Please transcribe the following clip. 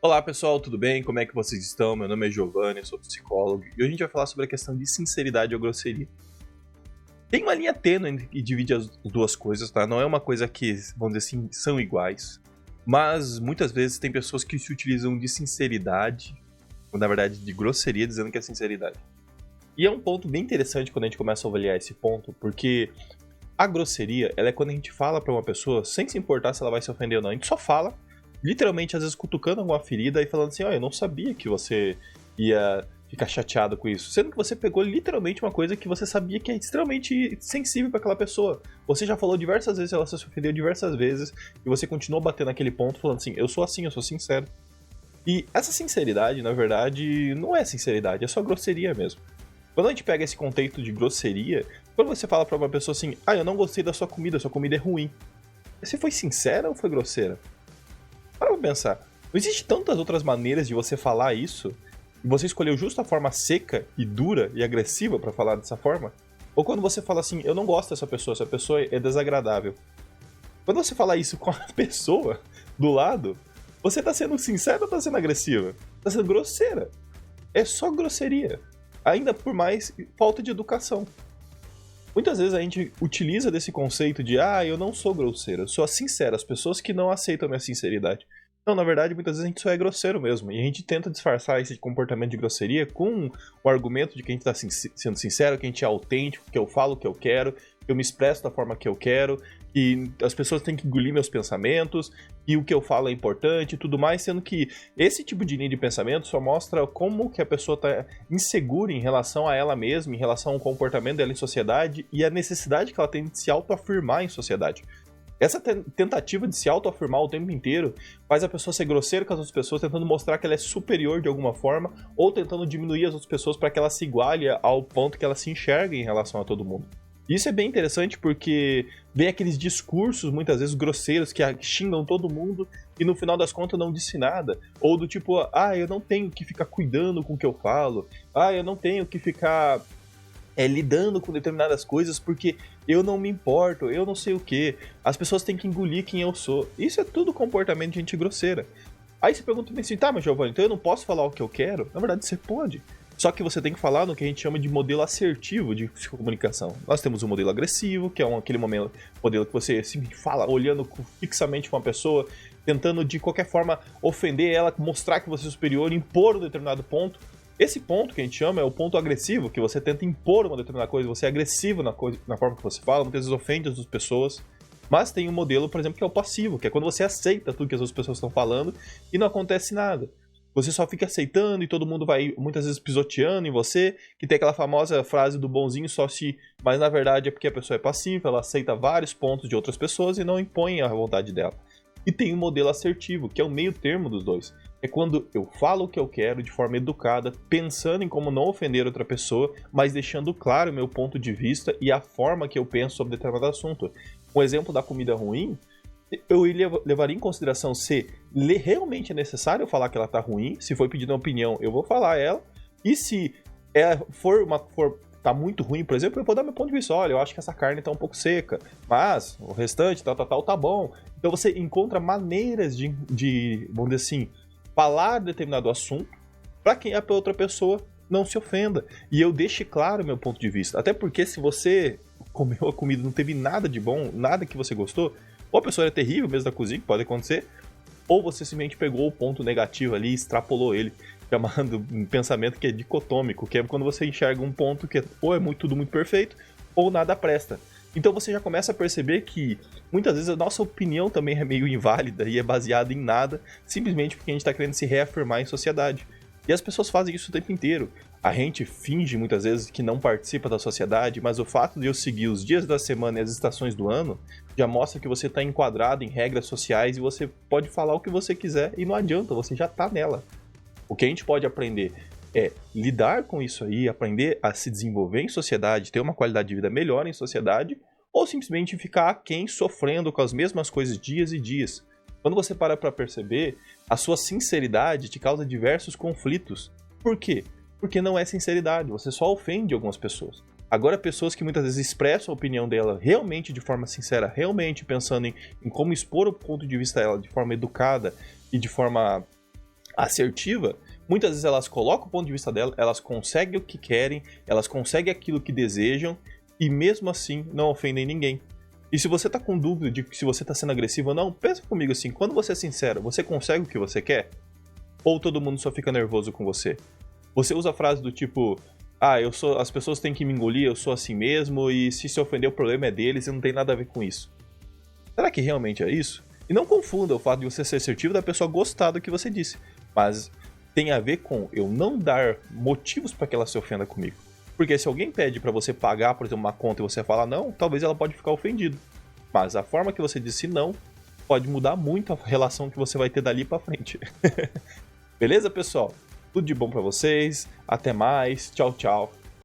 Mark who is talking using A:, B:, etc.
A: Olá pessoal, tudo bem? Como é que vocês estão? Meu nome é Giovanni, eu sou psicólogo e hoje a gente vai falar sobre a questão de sinceridade ou grosseria. Tem uma linha tênue que divide as duas coisas, tá? Não é uma coisa que, vamos dizer assim, são iguais, mas muitas vezes tem pessoas que se utilizam de sinceridade, ou na verdade de grosseria, dizendo que é sinceridade. E é um ponto bem interessante quando a gente começa a avaliar esse ponto, porque a grosseria, ela é quando a gente fala pra uma pessoa, sem se importar se ela vai se ofender ou não, a gente só fala, literalmente, às vezes, cutucando alguma ferida e falando assim, eu não sabia que você ia ficar chateado com isso. Sendo que você pegou literalmente uma coisa que você sabia que é extremamente sensível para aquela pessoa. Você já falou diversas vezes, ela se ofendeu diversas vezes, e você continuou batendo naquele ponto falando assim, eu sou sincero. E essa sinceridade, na verdade, não é sinceridade, é só grosseria mesmo. Quando a gente pega esse conceito de grosseria, quando você fala pra uma pessoa assim, eu não gostei da sua comida é ruim. Você foi sincera ou foi grosseira? Para pensar, não existe tantas outras maneiras de você falar isso e você escolheu justo a forma seca e dura e agressiva para falar dessa forma? Ou quando você fala assim, eu não gosto dessa pessoa é desagradável. Quando você fala isso com a pessoa do lado, você tá sendo sincero ou tá sendo agressiva? Tá sendo grosseira. É só grosseria. Ainda por mais falta de educação. Muitas vezes a gente utiliza desse conceito de eu não sou grosseiro, eu sou sincero, as pessoas que não aceitam a minha sinceridade. Não, na verdade, muitas vezes a gente só é grosseiro mesmo, e a gente tenta disfarçar esse comportamento de grosseria com o argumento de que a gente está sendo sincero, que a gente é autêntico, que eu falo o que eu quero, que eu me expresso da forma que eu quero, que as pessoas têm que engolir meus pensamentos, e o que eu falo é importante e tudo mais, sendo que esse tipo de linha de pensamento só mostra como que a pessoa está insegura em relação a ela mesma, em relação ao comportamento dela em sociedade e a necessidade que ela tem de se autoafirmar em sociedade. Essa tentativa de se autoafirmar o tempo inteiro faz a pessoa ser grosseira com as outras pessoas, tentando mostrar que ela é superior de alguma forma, ou tentando diminuir as outras pessoas para que ela se iguale ao ponto que ela se enxerga em relação a todo mundo. Isso é bem interessante porque vem aqueles discursos, muitas vezes grosseiros, que xingam todo mundo e no final das contas não disse nada. Ou do tipo, eu não tenho que ficar cuidando com o que eu falo, eu não tenho que ficar lidando com determinadas coisas porque eu não me importo, eu não sei o que. As pessoas têm que engolir quem eu sou. Isso é tudo comportamento de gente grosseira. Aí você pergunta assim, mas Giovanni, então eu não posso falar o que eu quero? Na verdade, você pode. Só que você tem que falar no que a gente chama de modelo assertivo de comunicação. Nós temos o modelo agressivo, que é aquele modelo que você fala olhando fixamente para uma pessoa, tentando de qualquer forma ofender ela, mostrar que você é superior, impor um determinado ponto. Esse ponto que a gente chama é o ponto agressivo, que você tenta impor uma determinada coisa, você é agressivo na forma que você fala, muitas vezes ofende as outras pessoas. Mas tem um modelo, por exemplo, que é o passivo, que é quando você aceita tudo que as outras pessoas estão falando e não acontece nada. Você só fica aceitando e todo mundo vai muitas vezes pisoteando em você, que tem aquela famosa frase do bonzinho só se... Mas na verdade é porque a pessoa é passiva, ela aceita vários pontos de outras pessoas e não impõe a vontade dela. E tem o modelo assertivo, que é o meio termo dos dois. É quando eu falo o que eu quero de forma educada, pensando em como não ofender outra pessoa, mas deixando claro o meu ponto de vista e a forma que eu penso sobre determinado assunto. Um exemplo da comida ruim, eu levaria em consideração se realmente é necessário eu falar que ela tá ruim, se foi pedindo uma opinião, eu vou falar ela, e se tá muito ruim, por exemplo, eu vou dar meu ponto de vista, olha, eu acho que essa carne tá um pouco seca, mas o restante, tá bom. Então você encontra maneiras de vamos dizer assim, falar determinado assunto para que a outra pessoa não se ofenda. E eu deixe claro o meu ponto de vista. Até porque se você comeu a comida e não teve nada de bom, nada que você gostou, ou a pessoa era terrível mesmo da cozinha, que pode acontecer, ou você simplesmente pegou o ponto negativo ali e extrapolou ele, chamando um pensamento que é dicotômico, que é quando você enxerga um ponto que ou é tudo muito perfeito, ou nada presta. Então você já começa a perceber que muitas vezes a nossa opinião também é meio inválida e é baseada em nada, simplesmente porque a gente está querendo se reafirmar em sociedade. E as pessoas fazem isso o tempo inteiro. A gente finge muitas vezes que não participa da sociedade, mas o fato de eu seguir os dias da semana e as estações do ano já mostra que você está enquadrado em regras sociais e você pode falar o que você quiser e não adianta, você já está nela. O que a gente pode aprender é lidar com isso aí, aprender a se desenvolver em sociedade, ter uma qualidade de vida melhor em sociedade, ou simplesmente ficar aquém sofrendo com as mesmas coisas dias e dias. Quando você para perceber, a sua sinceridade te causa diversos conflitos. Por quê? Porque não é sinceridade, você só ofende algumas pessoas. Agora, pessoas que muitas vezes expressam a opinião dela realmente de forma sincera, realmente pensando em como expor o ponto de vista dela de forma educada e de forma assertiva, muitas vezes elas colocam o ponto de vista dela, elas conseguem o que querem, elas conseguem aquilo que desejam e mesmo assim não ofendem ninguém. E se você tá com dúvida de se você tá sendo agressivo ou não, pensa comigo assim, quando você é sincero, você consegue o que você quer? Ou todo mundo só fica nervoso com você? Você usa a frase do tipo, as pessoas têm que me engolir, eu sou assim mesmo, e se ofender o problema é deles e não tem nada a ver com isso. Será que realmente é isso? E não confunda o fato de você ser assertivo da pessoa gostar do que você disse, mas tem a ver com eu não dar motivos para que ela se ofenda comigo. Porque se alguém pede para você pagar, por exemplo, uma conta e você fala não, talvez ela pode ficar ofendida. Mas a forma que você disse não pode mudar muito a relação que você vai ter dali para frente. Beleza, pessoal? Tudo de bom para vocês. Até mais. Tchau, tchau.